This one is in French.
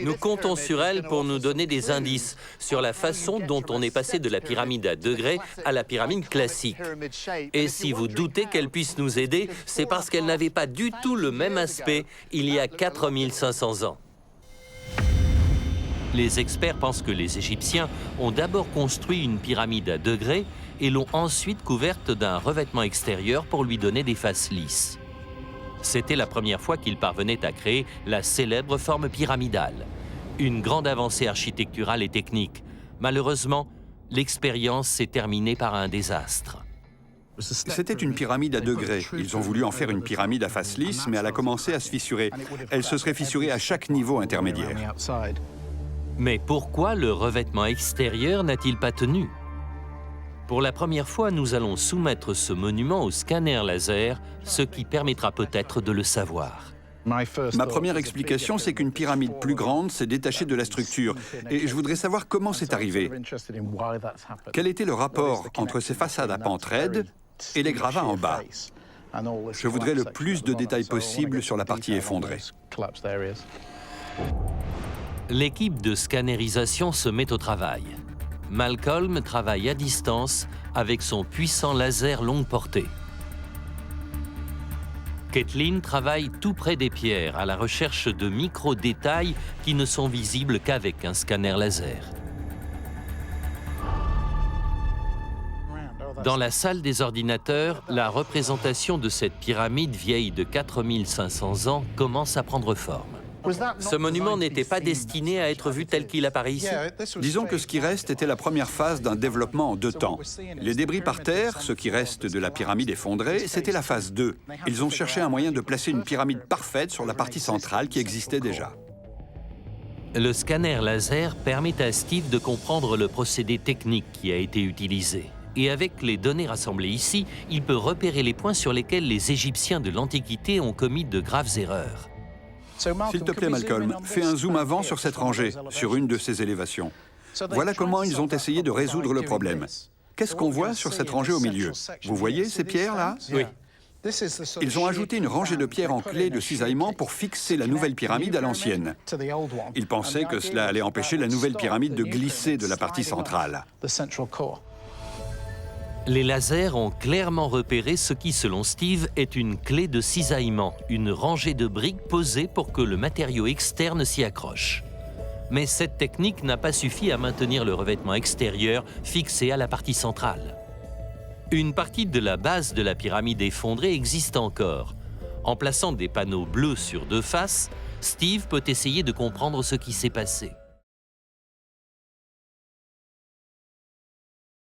Nous comptons sur elle pour nous donner des indices sur la façon dont on est passé de la pyramide à degrés à la pyramide classique. Et si vous doutez qu'elle puisse nous aider, c'est parce qu'elle n'avait pas du tout le même aspect il y a 4500 ans. Les experts pensent que les Égyptiens ont d'abord construit une pyramide à degrés et l'ont ensuite couverte d'un revêtement extérieur pour lui donner des faces lisses. C'était la première fois qu'ils parvenaient à créer la célèbre forme pyramidale. Une grande avancée architecturale et technique. Malheureusement, l'expérience s'est terminée par un désastre. C'était une pyramide à degrés. Ils ont voulu en faire une pyramide à face lisse, mais elle a commencé à se fissurer. Elle se serait fissurée à chaque niveau intermédiaire. Mais pourquoi le revêtement extérieur n'a-t-il pas tenu? Pour la première fois, nous allons soumettre ce monument au scanner laser, ce qui permettra peut-être de le savoir. Ma première explication, c'est qu'une pyramide plus grande s'est détachée de la structure. Et je voudrais savoir comment c'est arrivé. Quel était le rapport entre ces façades à pente raide et les gravats en bas? Je voudrais le plus de détails possible sur la partie effondrée. L'équipe de scannérisation se met au travail. Malcolm travaille à distance avec son puissant laser longue portée. Kathleen travaille tout près des pierres à la recherche de micro-détails qui ne sont visibles qu'avec un scanner laser. Dans la salle des ordinateurs, la représentation de cette pyramide vieille de 4500 ans commence à prendre forme. Ce monument n'était pas destiné à être vu tel qu'il apparaît ici. Disons que ce qui reste était la première phase d'un développement en 2 temps. Les débris par terre, ce qui reste de la pyramide effondrée, c'était la phase 2. Ils ont cherché un moyen de placer une pyramide parfaite sur la partie centrale qui existait déjà. Le scanner laser permet à Steve de comprendre le procédé technique qui a été utilisé. Et avec les données rassemblées ici, il peut repérer les points sur lesquels les Égyptiens de l'Antiquité ont commis de graves erreurs. S'il te plaît, Malcolm, fais un zoom avant sur cette rangée, sur une de ces élévations. Voilà comment ils ont essayé de résoudre le problème. Qu'est-ce qu'on voit sur cette rangée au milieu? Vous voyez ces pierres-là? Oui. Ils ont ajouté une rangée de pierres en clé de cisaillement pour fixer la nouvelle pyramide à l'ancienne. Ils pensaient que cela allait empêcher la nouvelle pyramide de glisser de la partie centrale. Les lasers ont clairement repéré ce qui, selon Steve, est une clé de cisaillement, une rangée de briques posées pour que le matériau externe s'y accroche. Mais cette technique n'a pas suffi à maintenir le revêtement extérieur fixé à la partie centrale. Une partie de la base de la pyramide effondrée existe encore. En plaçant des panneaux bleus sur 2 faces, Steve peut essayer de comprendre ce qui s'est passé.